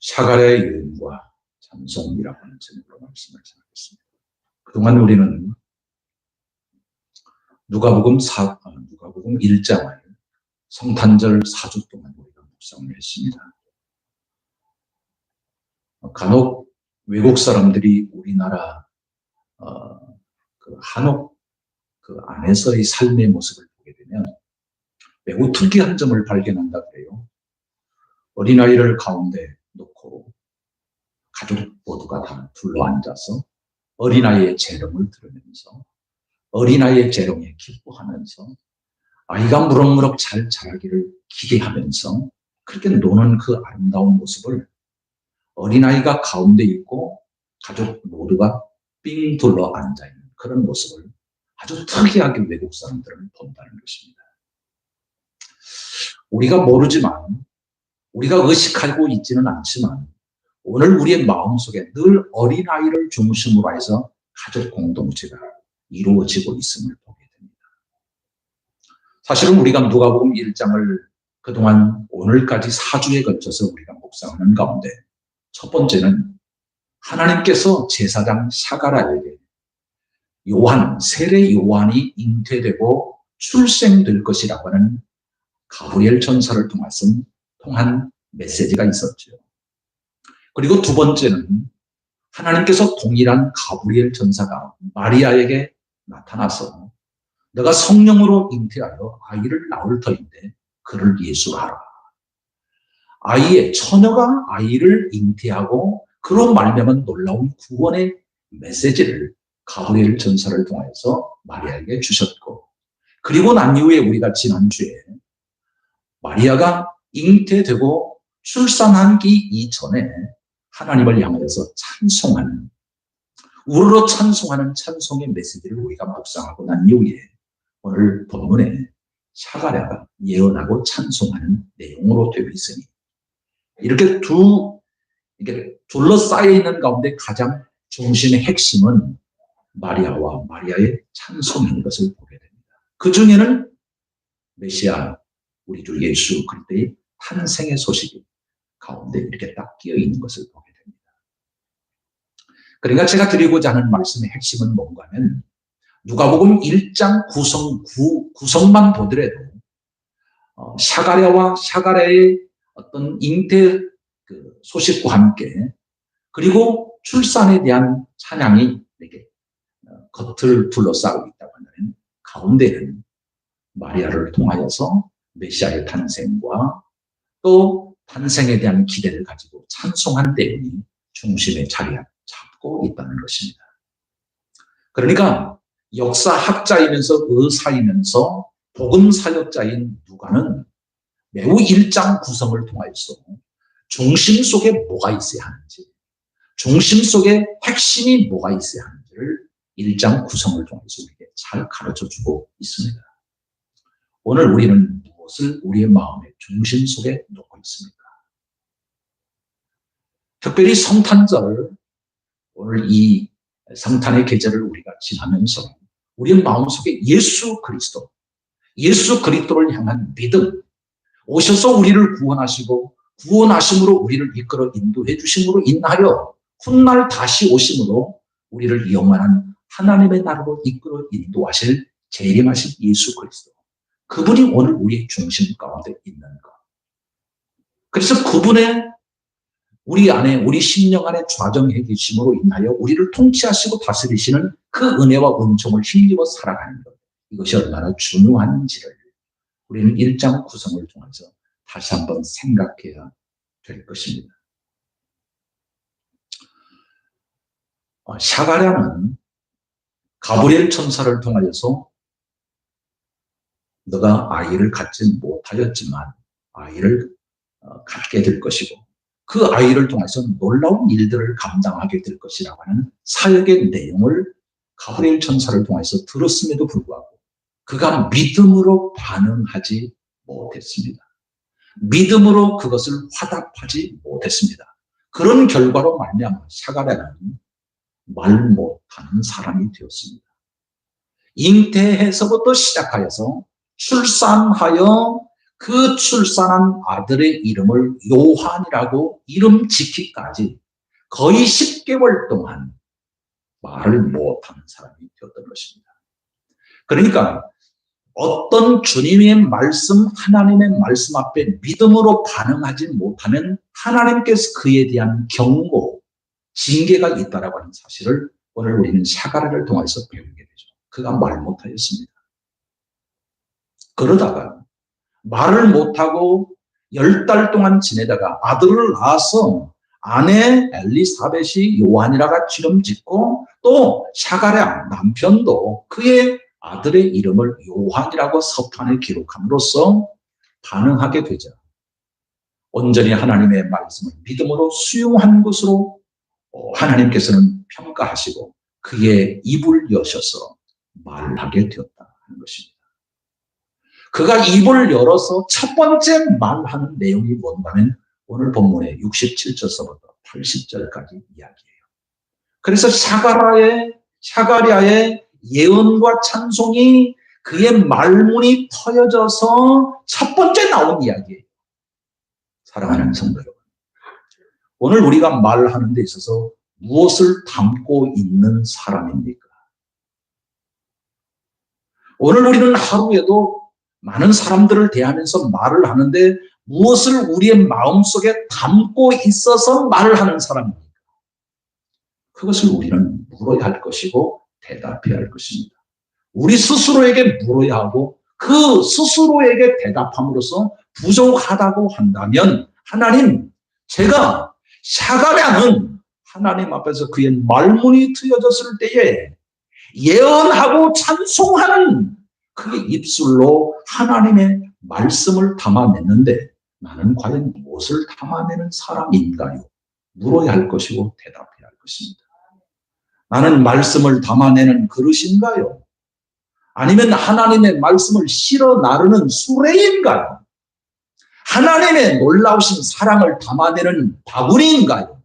샤갈의 여인과 찬송이라고 하는 제목으로 말씀을 전하겠습니다. 그동안 우리는 누가복음 1장을 성탄절 4주 동안 우리가 묵상을 했습니다. 간혹 외국 사람들이 우리나라 한옥 안에서의 삶의 모습을 보게 되면 매우 특이한 점을 발견한다 그래요. 어린아이를 가운데 놓고 가족 모두가 다 둘러앉아서 어린아이의 재롱을 들으면서 어린아이의 재롱에 기뻐하면서 아이가 무럭무럭 잘 자라기를 기대하면서 그렇게 노는 그 아름다운 모습을 어린아이가 가운데 있고 가족 모두가 삥 둘러 앉아있는 그런 모습을 아주 특이하게 외국 사람들은 본다는 것입니다. 우리가 모르지만, 우리가 의식하고 있지는 않지만 오늘 우리의 마음속에 늘 어린아이를 중심으로 해서 가족 공동체가 이루어지고 있음을 보게 됩니다. 사실은 우리가 누가복음 1장을 그동안 오늘까지 4주에 걸쳐서 우리가 묵상하는 가운데 첫 번째는 하나님께서 제사장 샤가랴에게 세례 요한이 잉태되고 출생될 것이라고 하는 가브리엘 천사를 통한 메시지가 있었죠. 그리고 두 번째는 하나님께서 동일한 가브리엘 천사가 마리아에게 나타나서 너가 성령으로 잉태하여 아이를 낳을 터인데 그를 예수하라. 처녀가 아이를 잉태하고 그로 말미암은 놀라운 구원의 메시지를 가브리엘 천사를 통해서 마리아에게 주셨고, 그리고 난 이후에 우리가 지난주에 마리아가 잉태되고 출산하기 이전에 하나님을 향해서 우러러 찬송하는 찬송의 메시지를 우리가 묵상하고 난 이후에 오늘 본문에 샤가랴가 예언하고 찬송하는 내용으로 되어 있으니 이렇게 둘러싸여 있는 가운데 가장 중심의 핵심은 마리아와 마리아의 찬송인 것을 보게 됩니다. 그 중에는 메시아 우리 주 예수 그리스도의 탄생의 소식이 가운데 이렇게 딱 끼어 있는 것을 보게 됩니다. 그러니까 제가 드리고자 하는 말씀의 핵심은 뭔가 하면 누가복음 1장 구성만 보더라도 샤가랴의 어떤 잉태 소식과 함께 그리고 출산에 대한 찬양이 이렇게 겉을 둘러싸고 있다고 하는 가운데는 마리아를 통하여서 메시아의 탄생과 또 탄생에 대한 기대를 가지고 찬송하는 내용이 중심의 자리에 잡고 있다는 것입니다. 그러니까 역사학자이면서 의사이면서 복음사역자인 누가는 매우 1장 구성을 통해서 중심 속에 뭐가 있어야 하는지, 중심 속에 핵심이 뭐가 있어야 하는지를 1장 구성을 통해서 우리에게 잘 가르쳐주고 있습니다. 오늘 우리는 무엇을 우리의 마음의 중심 속에 놓고 있습니까? 특별히 성탄절, 오늘 이 성탄의 계절을 우리가 지나면서 우리의 마음속에 예수 그리스도를 향한 믿음, 오셔서 우리를 구원하시고 구원하심으로 우리를 이끌어 인도해 주심으로 인하여 훗날 다시 오심으로 우리를 영원한 하나님의 나라로 이끌어 인도하실 재림하신 예수 그리스도, 그분이 오늘 우리의 중심 가운데 있는 것. 그래서 그분의 우리 안에, 우리 심령 안에 좌정해 계심으로 인하여 우리를 통치하시고 다스리시는 그 은혜와 은총을 힘입어 살아가는 것, 이것이 얼마나 중요한지를 우리는 1장 구성을 통해서 다시 한번 생각해야 될 것입니다. 샤가랴는 가브리엘 천사를 통하여서 너가 아이를 갖지 못하였지만 아이를 갖게 될 것이고 그 아이를 통해서 놀라운 일들을 감당하게 될 것이라고 하는 사역의 내용을 가브리엘 천사를 통해서 들었음에도 불구하고 그가 믿음으로 반응하지 못했습니다. 믿음으로 그것을 화답하지 못했습니다. 그런 결과로 말미암아 샤가랴는 말 못하는 사람이 되었습니다. 잉태해서부터 시작하여서 출산하여 그 출산한 아들의 이름을 요한이라고 이름 짓기까지 거의 10개월 동안 말을 못하는 사람이 되었던 것입니다. 그러니까 어떤 주님의 말씀, 하나님의 말씀 앞에 믿음으로 반응하지 못하면 하나님께서 그에 대한 경고, 징계가 있다라고 하는 사실을 오늘 우리는 사가랴를 통해서 배우게 되죠. 그가 말 못하였습니다. 그러다가 말을 못하고 10달 동안 지내다가 아들을 낳아서 아내 엘리사벳이 요한이라가 지름 짓고 또 사가랴 남편도 그의 아들의 이름을 요한이라고 서판에 기록함으로써 반응하게 되자 온전히 하나님의 말씀을 믿음으로 수용한 것으로 하나님께서는 평가하시고 그의 입을 여셔서 말하게 되었다 하는 것입니다. 그가 입을 열어서 첫 번째 말하는 내용이 뭔가면 오늘 본문의 67절서부터 80절까지 이야기예요. 그래서 사가랴의 예언과 찬송이 그의 말문이 터여져서 첫 번째 나온 이야기예요. 사랑하는 성도 여러분, 오늘 우리가 말하는 데 있어서 무엇을 담고 있는 사람입니까? 오늘 우리는 하루에도 많은 사람들을 대하면서 말을 하는데 무엇을 우리의 마음속에 담고 있어서 말을 하는 사람입니까? 그것을 우리는 물어야 할 것이고 대답해야 할 것입니다. 우리 스스로에게 물어야 하고 그 스스로에게 대답함으로써 부족하다고 한다면 하나님, 제가 사가랴는 하나님 앞에서 그의 말문이 트여졌을 때에 예언하고 찬송하는 그의 입술로 하나님의 말씀을 담아냈는데 나는 과연 무엇을 담아내는 사람인가요? 물어야 할 것이고 대답해야 할 것입니다. 나는 말씀을 담아내는 그릇인가요? 아니면 하나님의 말씀을 실어 나르는 수레인가요? 하나님의 놀라우신 사랑을 담아내는 바구니인가요?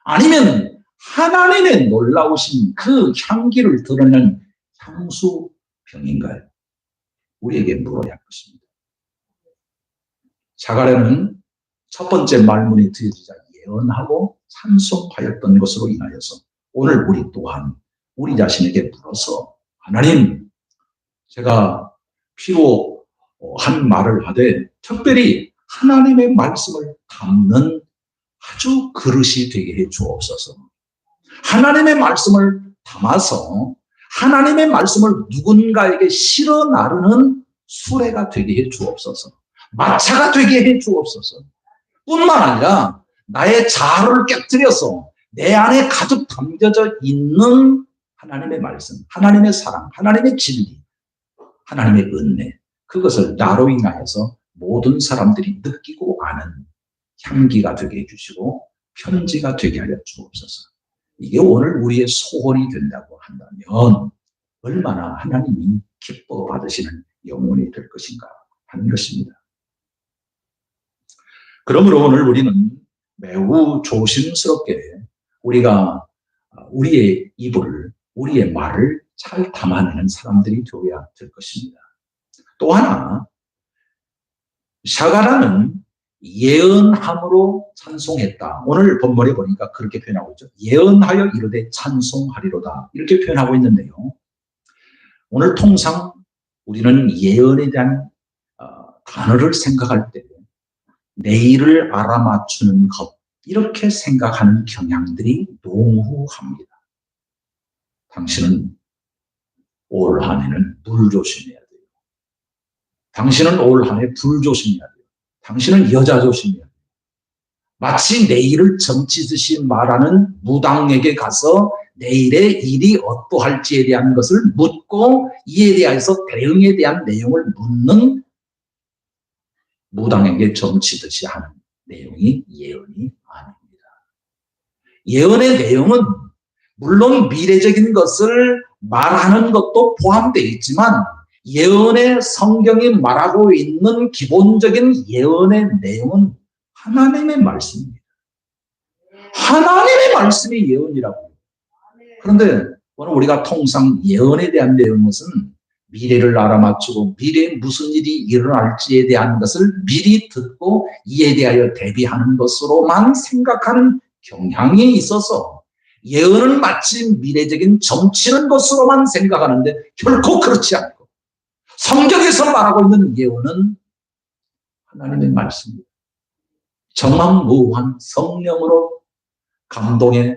아니면 하나님의 놀라우신 그 향기를 드러내는 향수병인가요? 우리에게 물어야 할 것입니다. 사가랴는 첫 번째 말문이 트여지자 예언하고 찬송하였던 것으로 인하여서 오늘 우리 또한 우리 자신에게 물어서 하나님, 제가 필요한 말을 하되 특별히 하나님의 말씀을 담는 아주 그릇이 되게 해 주옵소서. 하나님의 말씀을 담아서 하나님의 말씀을 누군가에게 실어 나르는 수레가 되게 해 주옵소서. 마차가 되게 해 주옵소서. 뿐만 아니라 나의 자아를 깨뜨려서 내 안에 가득 담겨져 있는 하나님의 말씀, 하나님의 사랑, 하나님의 진리, 하나님의 은혜, 그것을 나로 인하여서 모든 사람들이 느끼고 아는 향기가 되게 해주시고 편지가 되게 하여 주옵소서. 이게 오늘 우리의 소원이 된다고 한다면 얼마나 하나님이 기뻐 받으시는 영혼이 될 것인가 하는 것입니다. 그러므로 오늘 우리는 매우 조심스럽게 우리가 우리의 입을, 우리의 말을 잘 담아내는 사람들이 되어야 될 것입니다. 또 하나, 사가랴는 예언함으로 찬송했다. 오늘 본문에 보니까 그렇게 표현하고 있죠. 예언하여 이르되 찬송하리로다. 이렇게 표현하고 있는데요. 오늘 통상 우리는 예언에 대한 단어를 생각할 때 내일을 알아맞추는 것, 이렇게 생각하는 경향들이 농후합니다. 당신은 올 한 해는 물 조심해야 돼요. 당신은 올 한 해 불 조심해야 돼요. 당신은 여자 조심해야 돼요. 마치 내일을 점치듯이 말하는 무당에게 가서 내일의 일이 어떠할지에 대한 것을 묻고 이에 대해서 대응에 대한 내용을 묻는 무당에게 점치듯이 하는 내용이 예언이 아닙니다. 예언의 내용은 물론 미래적인 것을 말하는 것도 포함되어 있지만 예언의 성경이 말하고 있는 기본적인 예언의 내용은 하나님의 말씀입니다. 하나님의 말씀이 예언이라고. 그런데 오늘 우리가 통상 예언에 대한 내용은 미래를 알아맞추고 미래에 무슨 일이 일어날지에 대한 것을 미리 듣고 이에 대하여 대비하는 것으로만 생각하는 경향이 있어서 예언은 마치 미래적인 점치는 것으로만 생각하는데 결코 그렇지 않고 성경에서 말하고 있는 예언은 하나님의 말씀입니다. 정확무한 성령으로 감동의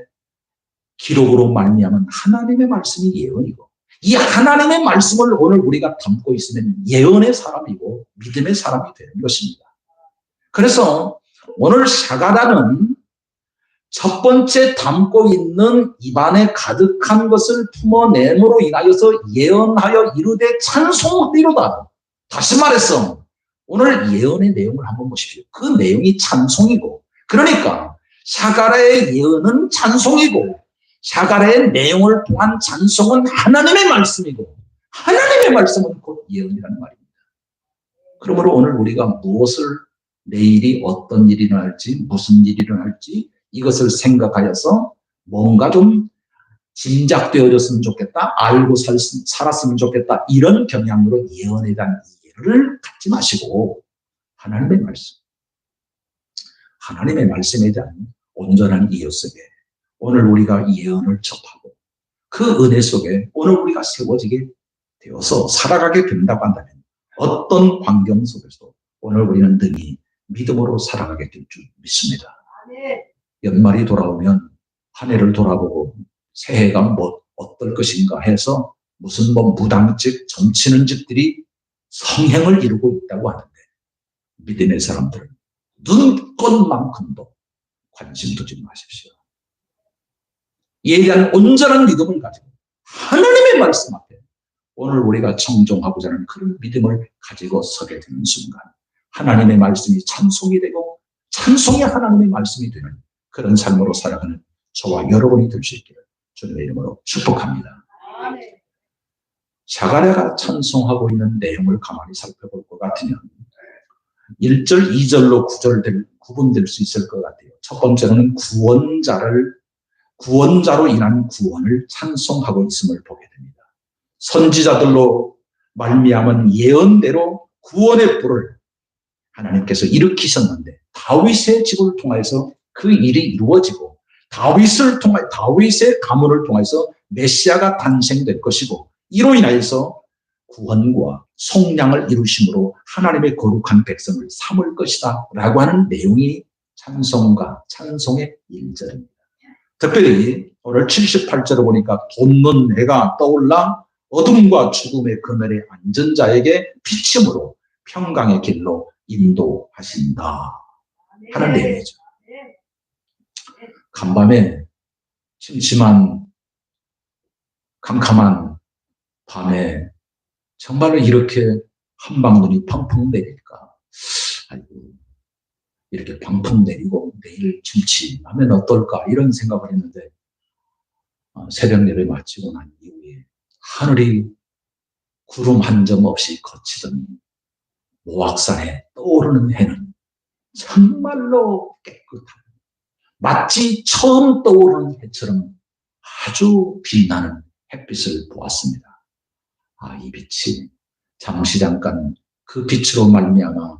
기록으로 말미암은 하나님의 말씀이 예언이고 이 하나님의 말씀을 오늘 우리가 담고 있으면 예언의 사람이고 믿음의 사람이 되는 것입니다. 그래서 오늘 샤가다는 첫 번째 담고 있는 입안에 가득한 것을 품어냄으로 인하여서 예언하여 이르되 찬송하리로다. 다시 말해서 오늘 예언의 내용을 한번 보십시오. 그 내용이 찬송이고 그러니까 샤가라의 예언은 찬송이고 샤가라의 내용을 통한 찬송은 하나님의 말씀이고 하나님의 말씀은 곧 예언이라는 말입니다. 그러므로 오늘 우리가 무엇을 내일이 어떤 일이 일어날지 무슨 일이 일어날지 이것을 생각하여서 뭔가 좀 짐작되어졌으면 좋겠다. 알고 살았으면 좋겠다. 이런 경향으로 예언에 대한 이해를 갖지 마시고 하나님의 말씀에 대한 온전한 이해 속에 오늘 우리가 예언을 접하고 그 은혜 속에 오늘 우리가 세워지게 되어서 살아가게 된다고 한다면 어떤 환경 속에서 오늘 우리는 능히 믿음으로 살아가게 될 줄 믿습니다. 연말이 돌아오면 한 해를 돌아보고 새해가 뭐 어떨 것인가 해서 무슨 무당집, 점치는 집들이 성행을 이루고 있다고 하는데 믿음의 사람들은 눈꽃만큼도 관심 두지 마십시오. 이에 대한 온전한 믿음을 가지고 하나님의 말씀 앞에 오늘 우리가 청종하고자 하는 그런 믿음을 가지고 서게 되는 순간 하나님의 말씀이 찬송이 되고 찬송이 하나님의 말씀이 되는 그런 삶으로 살아가는 저와 여러분이 될 수 있기를 주님의 이름으로 축복합니다. 샤가랴가 찬송하고 있는 내용을 가만히 살펴볼 것 같으면 1절, 2절로 구분될 수 있을 것 같아요. 첫 번째로는 구원자로 인한 구원을 찬송하고 있음을 보게 됩니다. 선지자들로 말미암은 예언대로 구원의 불을 하나님께서 일으키셨는데 다윗의 집을 통해서 그 일이 이루어지고 다윗의 가문을 통해서 메시아가 탄생될 것이고 이로 인하여서 구원과 속량을 이루심으로 하나님의 거룩한 백성을 삼을 것이다 라고 하는 내용이 찬송과 찬송의 1절입니다. 특별히 오늘 78절을 보니까 돋는 해가 떠올라 어둠과 죽음의 그늘에 앉은 자에게 비침으로 평강의 길로 인도하신다 하는 내용이죠. 간밤에 침침한 캄캄한 밤에 정말로 이렇게 한방눈이 펑펑 내릴까? 아이고, 이렇게 펑펑 내리고 내일 침침하면 어떨까? 이런 생각을 했는데 새벽 예배 마치고 난 이후에 하늘이 구름 한 점 없이 거치던 모악산에 떠오르는 해는 정말로 깨끗한 마치 처음 떠오르는 해처럼 아주 빛나는 햇빛을 보았습니다. 이 빛이 잠깐 그 빛으로 말미암아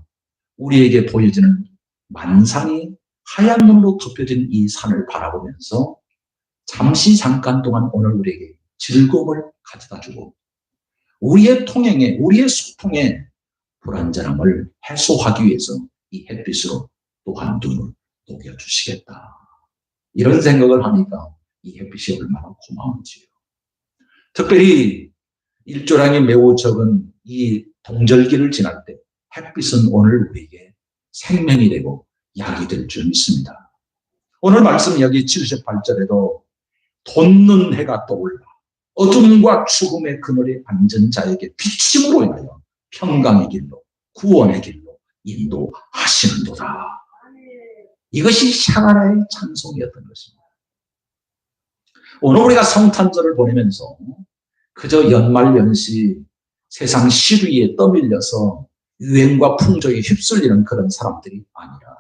우리에게 보여지는 만산이 하얀 눈으로 덮여진 이 산을 바라보면서 잠깐 동안 오늘 우리에게 즐거움을 가져다주고 우리의 통행에 우리의 소통에 불안전함을 해소하기 위해서 이 햇빛으로 또한 눈을 녹여주시겠다. 이런 생각을 하니까 이 햇빛이 얼마나 고마운지요. 특별히 일조량이 매우 적은 이 동절기를 지날 때 햇빛은 오늘 우리에게 생명이 되고 약이 될 줄 믿습니다. 오늘 말씀 여기 78절에도 돋는 해가 떠올라 어둠과 죽음의 그늘에 앉은 자에게 비침으로 인하여 평강의 길로 구원의 길로 인도하시는도다. 이것이 샤가랴의 찬송이었던 것입니다. 오늘 우리가 성탄절을 보내면서 그저 연말연시 세상 시류에 떠밀려서 유행과 풍조에 휩쓸리는 그런 사람들이 아니라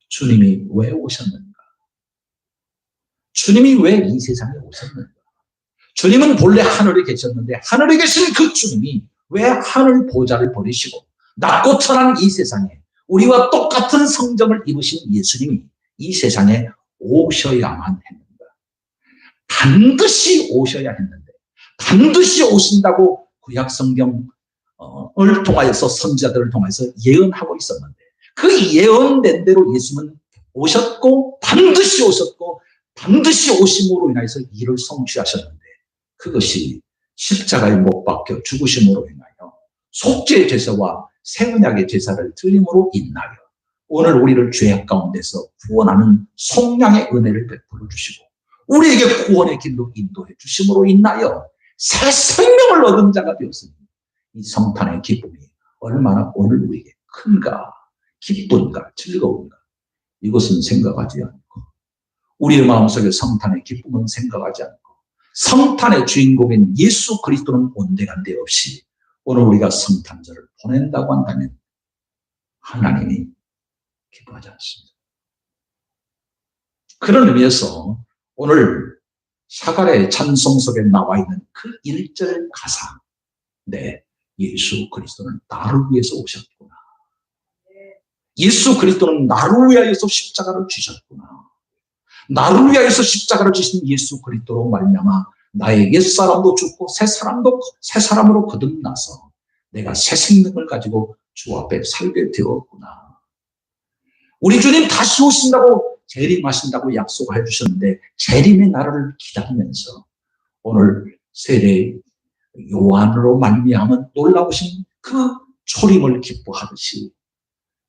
주님이 왜 오셨는가? 주님이 왜 이 세상에 오셨는가? 주님은 본래 하늘에 계셨는데 하늘에 계신 그 주님이 왜 하늘 보좌를 버리시고 낮고 천한 이 세상에 우리와 똑같은 성정을 입으신 예수님이 이 세상에 오셔야만 했는가? 반드시 오셔야 했는데 반드시 오신다고 구약 성경을 통하여서 선지자들을 통해서 예언하고 있었는데 그 예언된 대로 예수는 오셨고 반드시 오셨고 반드시 오심으로 인해서 이를 성취하셨는데 그것이 십자가에 못 박혀 죽으심으로 인하여 속죄의 제사와 새 언약의 제사를 드림으로 인하여 오늘 우리를 죄악 가운데서 구원하는 속량의 은혜를 베풀어 주시고 우리에게 구원의 길로 인도해 주심으로 인하여 새 생명을 얻은 자가 되었으니 이 성탄의 기쁨이 얼마나 오늘 우리에게 큰가, 기쁜가, 즐거운가 이것은 생각하지 않고 우리의 마음속에 성탄의 기쁨은 생각하지 않고 성탄의 주인공인 예수 그리스도는 온데간데 없이 오늘 우리가 성탄절을 보낸다고 한다면 하나님이 기뻐하지 않습니다. 그런 의미에서 오늘 샤갈의 찬송 속에 나와 있는 그 1절 가사 네, 예수 그리스도는 나를 위해서 오셨구나. 예수 그리스도는 나를 위하여서 십자가를 지셨구나. 나를 위하여서 십자가를 지신 예수 그리스도로 말미암아 나의 옛사람도 죽고 새 사람으로 거듭나서 내가 새 생명을 가지고 주 앞에 살게 되었구나. 우리 주님 다시 오신다고 재림하신다고 약속해 주셨는데 재림의 날을 기다리면서 오늘 세례 요한으로 말미암은 놀라우신 그 초림을 기뻐하듯이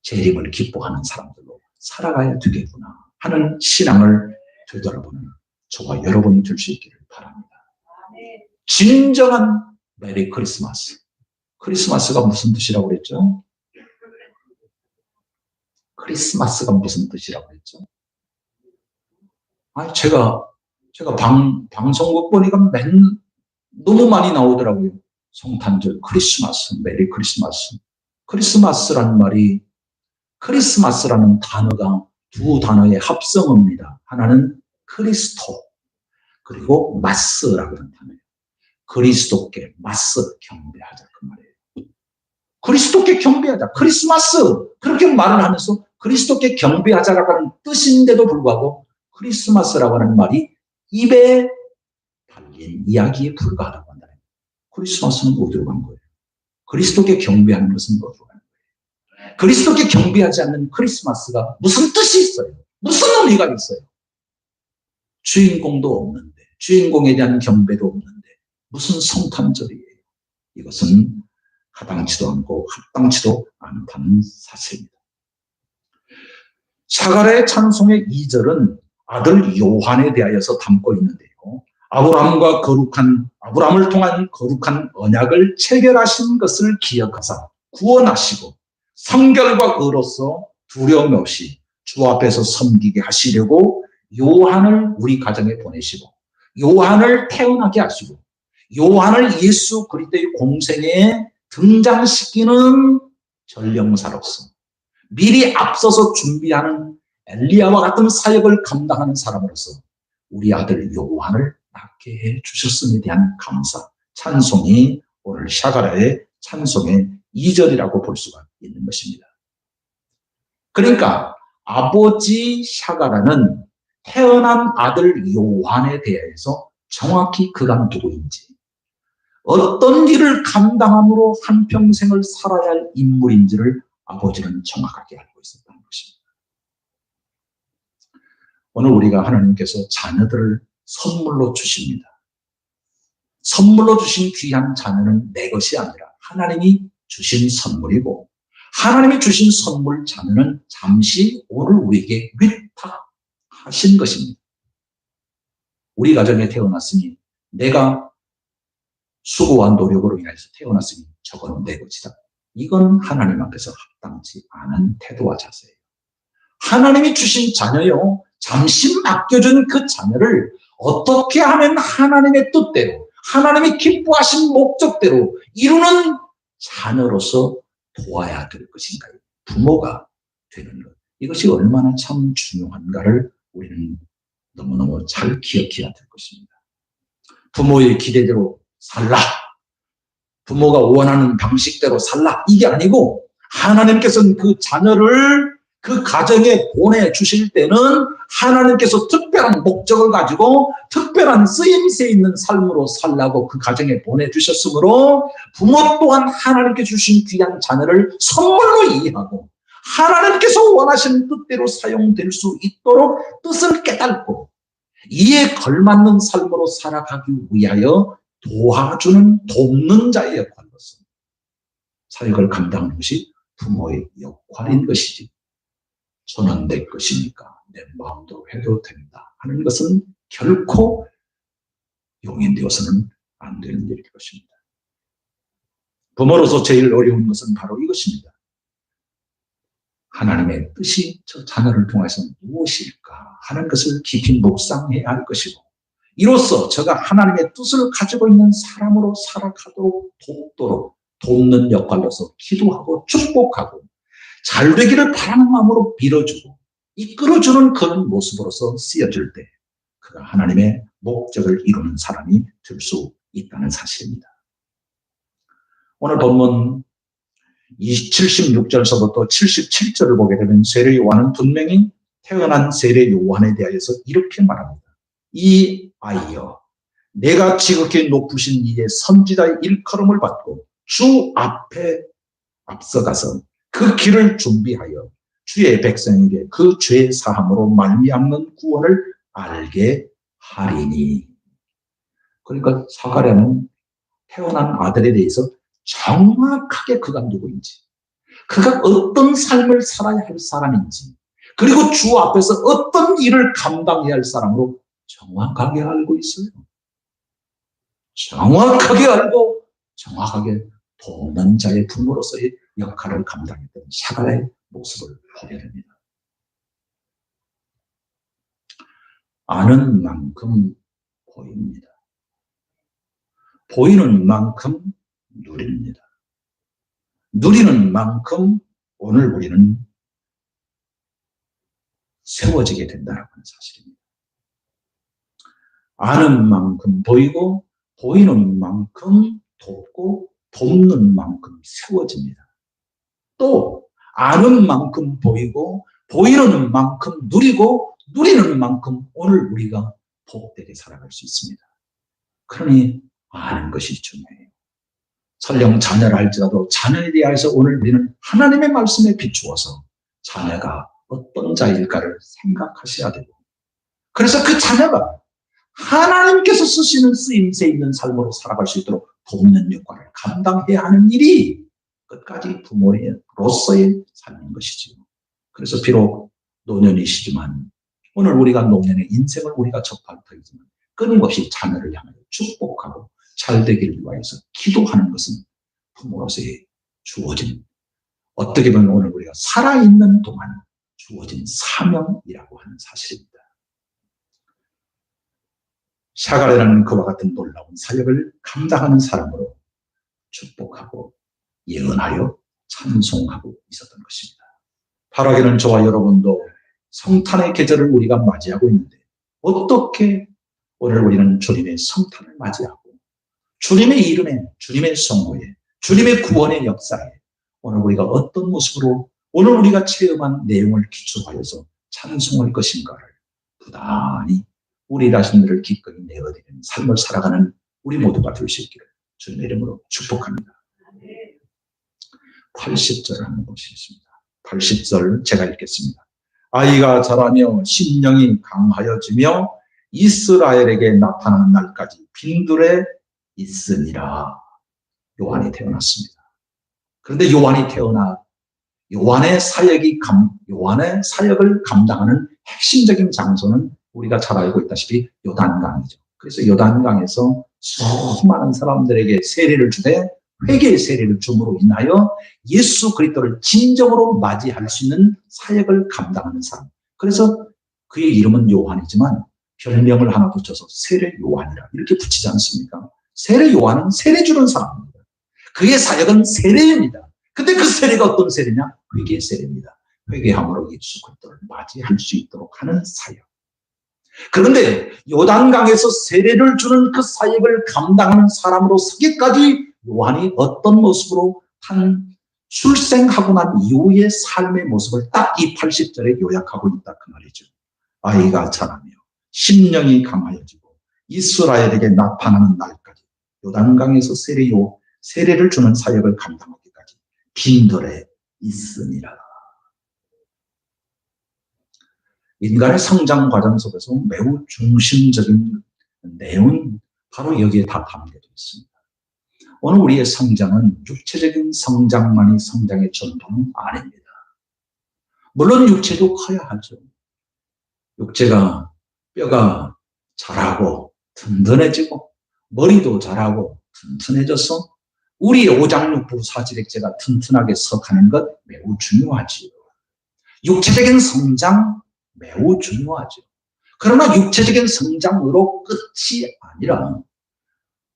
재림을 기뻐하는 사람들로 살아가야 되겠구나 하는 신앙을 되돌아보는 저와 여러분이 될 수 있기를 바랍니다. 진정한 메리 크리스마스. 크리스마스가 무슨 뜻이라고 그랬죠? 크리스마스가 무슨 뜻이라고 그랬죠? 아니, 제가 방송국 보니까 너무 많이 나오더라고요. 성탄절, 크리스마스, 메리 크리스마스. 크리스마스라는 말이, 크리스마스라는 단어가 두 단어의 합성어입니다. 하나는 크리스토, 그리고 마스라고 하는 단어예요. 그리스도께 마스, 경배하자 그 말이에요. 그리스도께 경배하자. 크리스마스 그렇게 말을 하면서 그리스도께 경배하자라고 하는 뜻인데도 불구하고 크리스마스라고 하는 말이 입에 달린 이야기에 불과하다고 한다. 크리스마스는 어디로 간 거예요? 그리스도께 경배하는 것은 어디로 가는 거예요? 그리스도께 경배하지 않는 크리스마스가 무슨 뜻이 있어요? 무슨 의미가 있어요? 주인공도 없는데 주인공에 대한 경배도 없는데 무슨 성탄절이에요? 이것은 하당치도 않고 합당치도 않다는 사실입니다. 샤갈의 찬송의 2절은 아들 요한에 대하여서 담고 있는데요. 아브라함을 통한 거룩한 언약을 체결하신 것을 기억하사 구원하시고 성결과 의로서 두려움 없이 주 앞에서 섬기게 하시려고 요한을 우리 가정에 보내시고 요한을 태어나게 하시고 요한을 예수 그리스도의 공생에 등장시키는 전령사로서 미리 앞서서 준비하는 엘리야와 같은 사역을 감당하는 사람으로서 우리 아들 요한을 낳게 해 주셨음에 대한 감사, 찬송이 오늘 샤갈의 찬송의 2절이라고 볼 수가 있는 것입니다. 그러니까 아버지 샤갈은 태어난 아들 요한에 대해서 정확히 그가 누구인지 어떤 일을 감당함으로 한평생을 살아야 할 인물인지를 아버지는 정확하게 알고 있었다는 것입니다. 오늘 우리가 하나님께서 자녀들을 선물로 주십니다. 선물로 주신 귀한 자녀는 내 것이 아니라 하나님이 주신 선물이고 하나님이 주신 선물 자녀는 잠시 오늘 우리에게 위탁하신 것입니다. 우리 가정에 태어났으니 내가 수고와 노력으로 인해서 태어났으니 저거는 내 것이다. 이건 하나님 앞에서 합당치 않은 태도와 자세예요. 하나님이 주신 자녀요. 잠시 맡겨준 그 자녀를 어떻게 하면 하나님의 뜻대로 하나님이 기뻐하신 목적대로 이루는 자녀로서 도와야 될 것인가요? 부모가 되는 것. 이것이 얼마나 참 중요한가를 우리는 너무너무 잘 기억해야 될 것입니다. 부모의 기대대로 살라. 부모가 원하는 방식대로 살라. 이게 아니고 하나님께서는 그 자녀를 그 가정에 보내주실 때는 하나님께서 특별한 목적을 가지고 특별한 쓰임새 있는 삶으로 살라고 그 가정에 보내주셨으므로 부모 또한 하나님께 주신 귀한 자녀를 선물로 이해하고 하나님께서 원하시는 뜻대로 사용될 수 있도록 뜻을 깨닫고 이에 걸맞는 삶으로 살아가기 위하여 도와주는 돕는 자의 역할로서 사역을 감당하는 것이 부모의 역할인 것이지 저는 내 것이니까 내 마음대로 해도 된다 하는 것은 결코 용인되어서는 안 되는 일일 것입니다. 부모로서 제일 어려운 것은 바로 이것입니다. 하나님의 뜻이 저 자녀를 통해서 무엇일까 하는 것을 깊이 묵상해야 할 것이고 이로써 저가 하나님의 뜻을 가지고 있는 사람으로 살아가도록 돕도록 돕는 역할로서 기도하고 축복하고 잘 되기를 바라는 마음으로 빌어주고 이끌어주는 그런 모습으로서 쓰여질 때 그가 하나님의 목적을 이루는 사람이 될 수 있다는 사실입니다. 오늘 본문 76절서부터 77절을 보게 되면 세례 요한은 분명히 태어난 세례 요한에 대하여서 이렇게 말합니다. 이 아이여 내가 지극히 높으신 이의 선지자의 일컬음을 받고 주 앞에 앞서가서 그 길을 준비하여 주의 백성에게 그 죄 사함으로 말미암는 구원을 알게 하리니. 그러니까 사가랴는 태어난 아들에 대해서 정확하게 그가 누구인지, 그가 어떤 삶을 살아야 할 사람인지, 그리고 주 앞에서 어떤 일을 감당해야 할 사람으로 정확하게 알고 있어요. 정확하게 알고 정확하게 돕는 자의 부모로서의 역할을 감당했던 사가랴의 모습을 보게 됩니다. 아는 만큼 보입니다. 보이는 만큼 누립니다. 누리는 만큼 오늘 우리는 세워지게 된다는 사실입니다. 아는 만큼 보이고 보이는 만큼 돕고 돕는 만큼 세워집니다. 또 아는 만큼 보이고 보이는 만큼 누리고 누리는 만큼 오늘 우리가 복되게 살아갈 수 있습니다. 그러니 아는 것이 중요해요. 설령 자녀를 할지라도 자녀에 대해서 오늘 우리는 하나님의 말씀에 비추어서 자녀가 어떤 자일까를 생각하셔야 되고 그래서 그 자녀가 하나님께서 쓰시는 쓰임새 있는 삶으로 살아갈 수 있도록 돕는 역할을 감당해야 하는 일이 끝까지 부모로서의 삶인 것이지요. 그래서 비록 노년이시지만 오늘 우리가 노년의 인생을 우리가 접할 터이지만 끊임없이 자녀를 향하여 축복하고 잘 되기를 위해서 기도하는 것은 부모로서의 주어진 어떻게 보면 오늘 우리가 살아있는 동안 주어진 사명이라고 하는 사실입니다. 사가랴라는 그와 같은 놀라운 사역을 감당하는 사람으로 축복하고 예언하여 찬송하고 있었던 것입니다. 바라기는 저와 여러분도 성탄의 계절을 우리가 맞이하고 있는데 어떻게 오늘 우리는 주님의 성탄을 맞이하고 주님의 이름에 주님의 선고에 주님의 구원의 역사에 오늘 우리가 어떤 모습으로 오늘 우리가 체험한 내용을 기초하여서 찬송할 것인가를 부단히 우리 자신들을 기꺼이 내어드리는 삶을 살아가는 우리 모두가 될 수 있기를 주님의 이름으로 축복합니다. 80절 한번 보시겠습니다. 80절 제가 읽겠습니다. 아이가 자라며 심령이 강하여지며 이스라엘에게 나타나는 날까지 빈들에 있으니라. 요한이 태어났습니다. 그런데 요한이 태어나 요한의 사역을 감당하는 핵심적인 장소는 우리가 잘 알고 있다시피 요단강이죠. 그래서 요단강에서 수많은 사람들에게 세례를 주되 회개의 세례를 줌으로 인하여 예수 그리스도를 진정으로 맞이할 수 있는 사역을 감당하는 사람. 그래서 그의 이름은 요한이지만 별명을 하나 붙여서 세례 요한이라 이렇게 붙이지 않습니까? 세례 요한은 세례 주는 사람입니다. 그의 사역은 세례입니다. 근데 그 세례가 어떤 세례냐? 회개의 세례입니다. 회개함으로 예수 그리스도를 맞이할 수 있도록 하는 사역. 그런데 요단강에서 세례를 주는 그 사역을 감당하는 사람으로 서기까지 요한이 어떤 모습으로 출생하고 난 이후의 삶의 모습을 딱 이 80절에 요약하고 있다 그 말이죠. 아이가 자라며 심령이 강하여지고 이스라엘에게 나타나는 날까지 요단강에서 세례를 주는 사역을 감당하기까지 빈들에 있으니라. 인간의 성장 과정 속에서 매우 중심적인 내용은 바로 여기에 다 담겨져 있습니다. 오늘 우리의 성장은 육체적인 성장만이 성장의 전부는 아닙니다. 물론 육체도 커야 하죠. 육체가 뼈가 자라고 든든해지고 머리도 자라고 튼튼해져서 우리의 오장육부 사지백제가 튼튼하게 서가는 것 매우 중요하지요. 육체적인 성장 매우 중요하죠. 그러나 육체적인 성장으로 끝이 아니라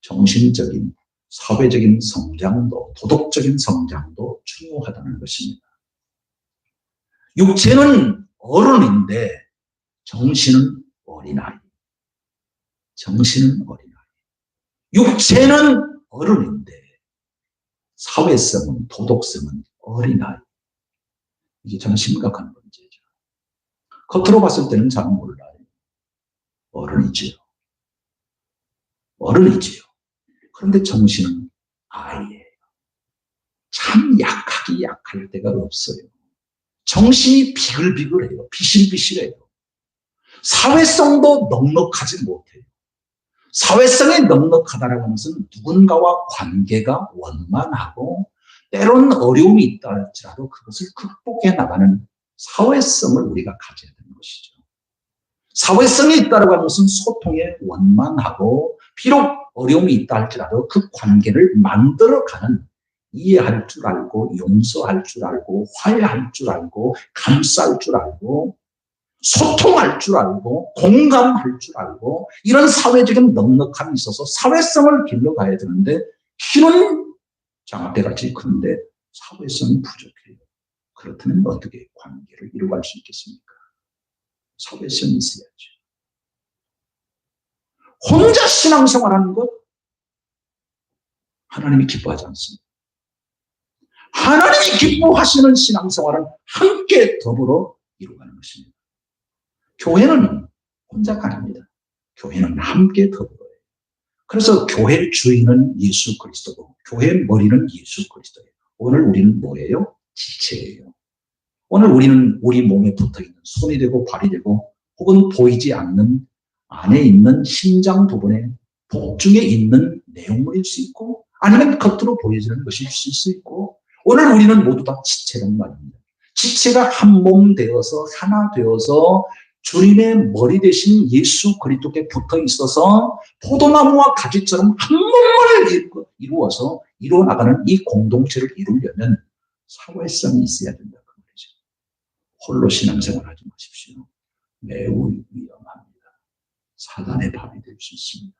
정신적인, 사회적인 성장도, 도덕적인 성장도 중요하다는 것입니다. 육체는 어른인데 정신은 어린아이. 정신은 어린아이. 육체는 어른인데 사회성은, 도덕성은 어린아이. 이게 참 심각한 문제죠. 겉으로 봤을 때는 잘 몰라요. 어른이지요. 어른이지요. 그런데 정신은 아이예요. 참 약하기 약할 데가 없어요. 정신이 비글비글해요. 비실비실해요. 사회성도 넉넉하지 못해요. 사회성이 넉넉하다는 것은 누군가와 관계가 원만하고 때론 어려움이 있다 할지라도 그것을 극복해 나가는 사회성을 우리가 가져야 되는 것이죠. 사회성이 있다고 하는 것은 소통에 원만하고 비록 어려움이 있다 할지라도 그 관계를 만들어가는 이해할 줄 알고 용서할 줄 알고 화해할 줄 알고 감쌀 줄 알고 소통할 줄 알고 공감할 줄 알고 이런 사회적인 넉넉함이 있어서 사회성을 길러가야 되는데 키는 장대같이 큰데 사회성이 부족해요. 그렇다면 어떻게 관계를 이루어갈 수 있겠습니까? 사회성이 있어야죠. 혼자 신앙생활하는 것 하나님이 기뻐하지 않습니다. 하나님이 기뻐하시는 신앙생활은 함께 더불어 이루어가는 것입니다. 교회는 혼자가 아닙니다. 교회는 함께 더불어요. 그래서 교회의 주인은 예수 그리스도고 교회의 머리는 예수 그리스도예요. 오늘 우리는 뭐예요? 지체예요. 오늘 우리는 우리 몸에 붙어있는 손이 되고 발이 되고 혹은 보이지 않는 안에 있는 심장 부분에 복중에 있는 내용물일 수 있고 아니면 겉으로 보여지는 것일 수 있고 오늘 우리는 모두 다 지체란 말입니다. 지체가 한 몸 되어서 하나 되어서 주님의 머리 대신 예수 그리스도께 붙어 있어서 포도나무와 가지처럼 한 몸을 이루어서 이루어나가는 이 공동체를 이루려면 사회성이 있어야 된다. 그 말이죠. 홀로 신앙생활 하지 마십시오. 매우 위험합니다. 사단의 밥이 될 수 있습니다.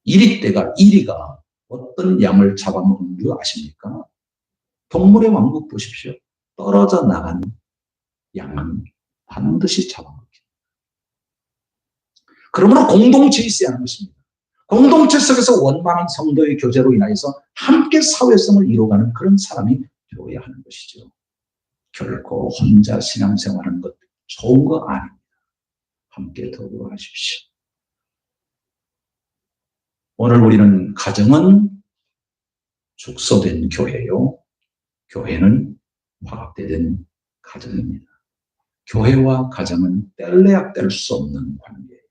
이리가 어떤 양을 잡아먹는 줄 아십니까? 동물의 왕국 보십시오. 떨어져 나간 양은 반드시 잡아먹힙니다. 그러므로 공동체에 있어야 하는 것입니다. 공동체 속에서 원만한 성도의 교제로 인하여서 함께 사회성을 이루어가는 그런 사람이 되어야 하는 것이죠. 결코 혼자 신앙생활하는 것 좋은 거 아닙니다. 함께 더불어 하십시오. 오늘 우리는 가정은 축소된 교회요. 교회는 확대된 가정입니다. 교회와 가정은 뗄래야 뗄 수 없는 관계예요.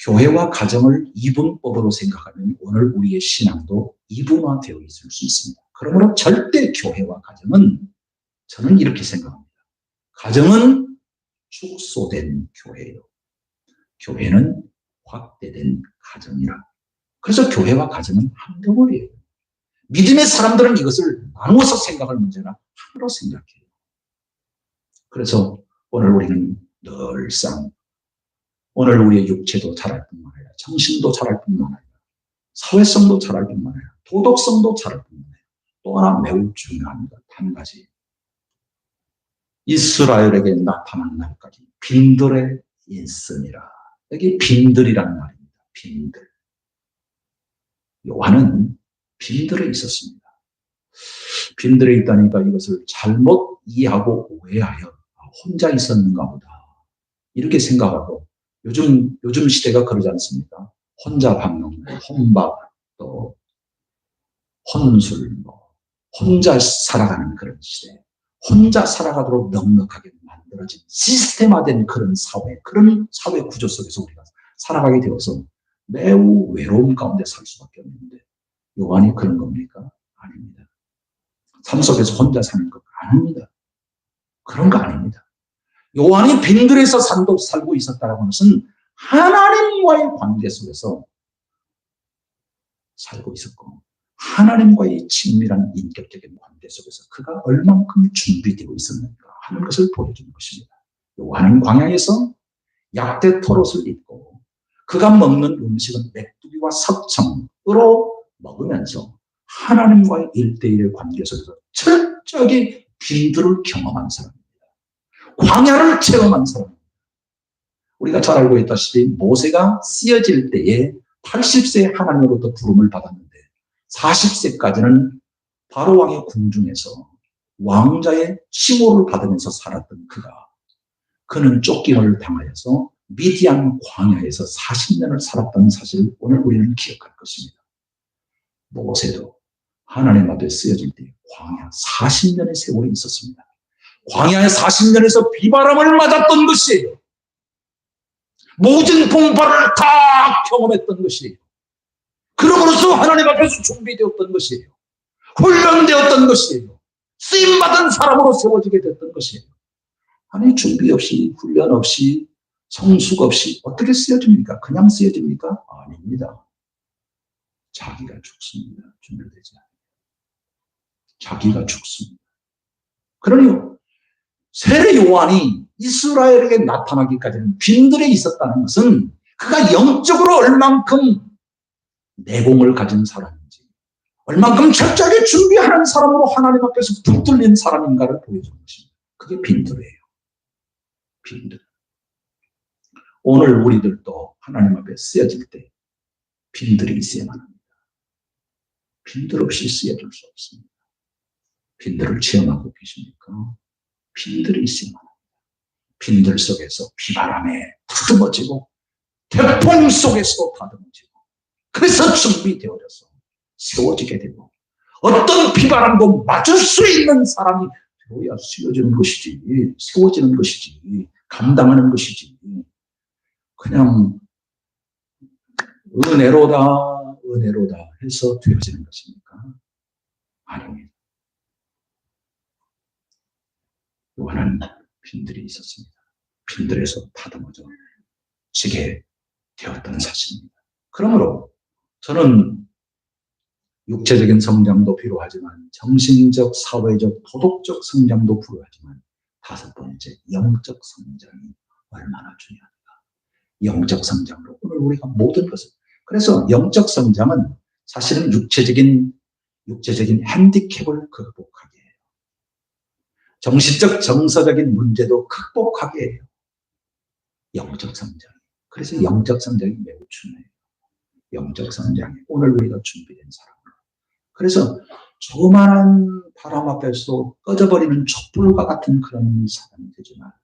교회와 가정을 이분법으로 생각하면 오늘 우리의 신앙도 이분화되어 있을 수 있습니다. 그러므로 절대 교회와 가정은 저는 이렇게 생각합니다. 가정은 축소된 교회예요. 교회는 확대된 가정이라. 그래서 교회와 가정은 한 덩어리예요. 믿음의 사람들은 이것을 나누어서 생각할 문제나 하나로 생각해요. 그래서 오늘 우리는 늘상 오늘 우리의 육체도 자랄 뿐만 아니라 정신도 자랄 뿐만 아니라 사회성도 자랄 뿐만 아니라 도덕성도 자랄 뿐만 아니라 또 하나 매우 중요합니다. 한 가지. 이스라엘에게 나타난 날까지 빈들에 있으니라. 여기 빈들이라는 말입니다. 빈들. 요한은 빈들에 있었습니다. 빈들에 있다니까 이것을 잘못 이해하고 오해하여 혼자 있었는가 보다. 이렇게 생각하고 요즘 시대가 그러지 않습니까? 혼자 밥 먹는 혼밥, 또 혼술, 혼자 살아가는 그런 시대. 혼자 살아가도록 넉넉하게 만들어진 시스템화된 그런 사회 구조 속에서 우리가 살아가게 되어서 매우 외로움 가운데 살 수밖에 없는데 요한이 그런 겁니까? 아닙니다. 삶 속에서 혼자 사는 것 아닙니다. 그런 거 아닙니다. 요한이 빈들에서 살고 있었다는 것은 하나님과의 관계 속에서 살고 있었고 하나님과의 친밀한 인격적인 관계 속에서 그가 얼만큼 준비되어 있었는가 하는 것을 보여주는 것입니다. 요한은 광야에서 약대 토롯을 입고 그가 먹는 음식은 메뚜기와 석청으로 먹으면서 하나님과의 1대1의 관계 속에서 철저하게 빈들을 경험한 사람입니다. 광야를 체험한 사람입니다. 우리가 잘 알고 있다시피 모세가 쓰여질 때에 80세에 하나님으로부터 부름을 받았는데 40세까지는 바로 왕의 궁중에서 왕자의 칭호를 받으면서 살았던 그는 쫓김을 당하여서 미디안 광야에서 40년을 살았던 사실을 오늘 우리는 기억할 것입니다. 모세도 하나님 앞에 쓰여질 때 광야 40년의 세월이 있었습니다. 광야의 40년에서 비바람을 맞았던 것이에요. 모든 풍파를 다 경험했던 것이에요. 그러므로서 하나님 앞에서 준비되었던 것이에요. 훈련되었던 것이에요. 쓰임받은 사람으로 세워지게 됐던 것이에요. 아니 준비 없이 훈련 없이 성숙 없이 어떻게 쓰여집니까? 그냥 쓰여집니까? 아닙니다. 자기가 죽습니다. 준비되지 않아요. 자기가 죽습니다. 그러니 세례 요한이 이스라엘에게 나타나기까지는 빈들에 있었다는 것은 그가 영적으로 얼만큼 내공을 가진 사람인지 얼만큼 철저하게 준비하는 사람으로 하나님 앞에서 붙들린 사람인가를 보여주는 것입니다. 그게 빈들이에요. 빈들. 오늘 우리들도 하나님 앞에 쓰여질 때 빈들이 있어야만 합니다. 빈들 없이 쓰여질 수 없습니다. 빈들을 체험하고 계십니까? 빈들이 있어야만 합니다. 빈들 속에서 비바람에 다듬어지고 태풍 속에서도 다듬어지고 그래서 준비되어져서 세워지게 되고 어떤 비바람도 맞을 수 있는 사람이 되어야 쓰여지는 것이지 세워지는 것이지 감당하는 것이지 그냥 은혜로다 해서 되어지는 것입니까? 아닙니다. 요한은 빈들이 있었습니다. 빈들에서 다듬어져 지게 되었던 사실입니다. 그러므로 저는 육체적인 성장도 필요하지만 정신적, 사회적, 도덕적 성장도 필요하지만 다섯 번째, 영적 성장이 얼마나 중요한가. 영적 성장으로 오늘 우리가 모든 것을 그래서 영적 성장은 사실은 육체적인 핸디캡을 극복하게 해요. 정신적, 정서적인 문제도 극복하게 해요. 영적 성장. 그래서 영적 성장이 매우 중요해요. 영적 성장이 오늘 우리가 준비된 사람으로. 그래서 조그마한 바람 앞에서 꺼져버리는 촛불과 같은 그런 사람이 되지 말고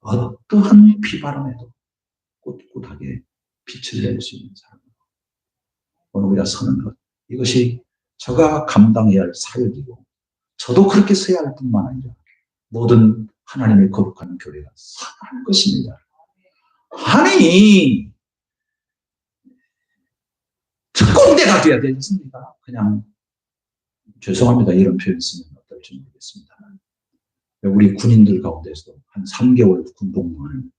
어떠한 비바람에도 꿋꿋하게 빛을 낼 수 있는 사람으로 오늘 우리가 서는 것 이것이 저가 감당해야 할 사역이고 저도 그렇게 서야 할 뿐만 아니라 모든 하나님의 거룩한 교회가 서야 할 것입니다. 아니 특공대가 돼야 되지 않습니까? 그냥 죄송합니다. 이런 표현 쓰면 어떨지 모르겠습니다. 우리 군인들 가운데서도 한 3개월 군복무하는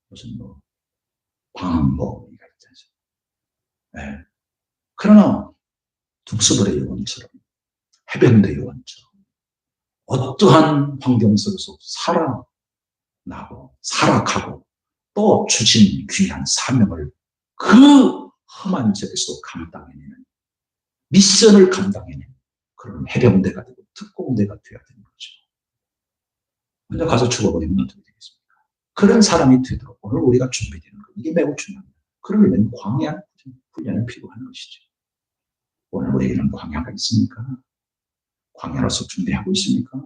무슨 방한복이가 있잖아요. 네. 그러나 특수부대 요원처럼 해병대 요원처럼 어떠한 환경 속에서 살아나고 살아가고 또 주신 귀한 사명을 그 험한 적에서도 감당해내는 미션을 감당해내는 그런 해병대가 되고 특공대가 되어야 되는 거죠. 먼저 가서 죽어버리면 어떻게 되겠습니까? 그런 사람이 되도록 오늘 우리가 준비되는 것, 이게 매우 중요합니다. 그러려면 광야 훈련이 필요한 것이죠. 오늘 우리에게는 광야가 있습니까? 광야로서 준비하고 있습니까?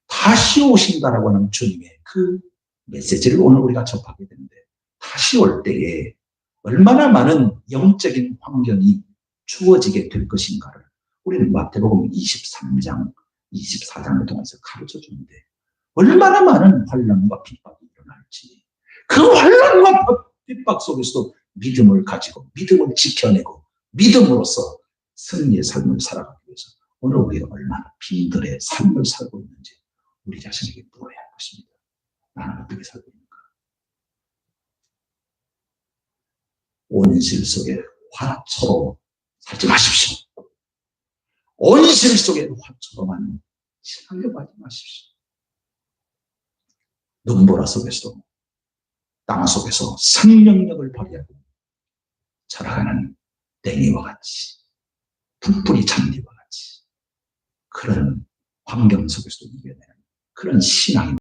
다시 오신다라고 하는 주님의 그 메시지를 오늘 우리가 접하게 되는데, 다시 올 때에 얼마나 많은 영적인 환경이 주어지게 될 것인가를 우리는 마태복음 23장, 24장을 통해서 가르쳐 주는데, 얼마나 많은 환난과 핍박이 일어날지, 그 환난과 핍박 속에서도 믿음을 가지고 믿음을 지켜내고 믿음으로써 승리의 삶을 살아가기 위해서 오늘 우리가 얼마나 빈들의 삶을 살고 있는지 우리 자신에게 물어야 할 것입니다. 나는 어떻게 살고 있는가? 온실 속의 화초로 살지 마십시오. 온실 속의 화초로만 살려가지 마십시오. 눈보라 속에서도 땅 속에서 생명력을 발휘하고 자라가는 땡이와 같이, 풋뿌리 잔디와 같이 그런 환경 속에서도 이겨내는 그런 신앙입니다.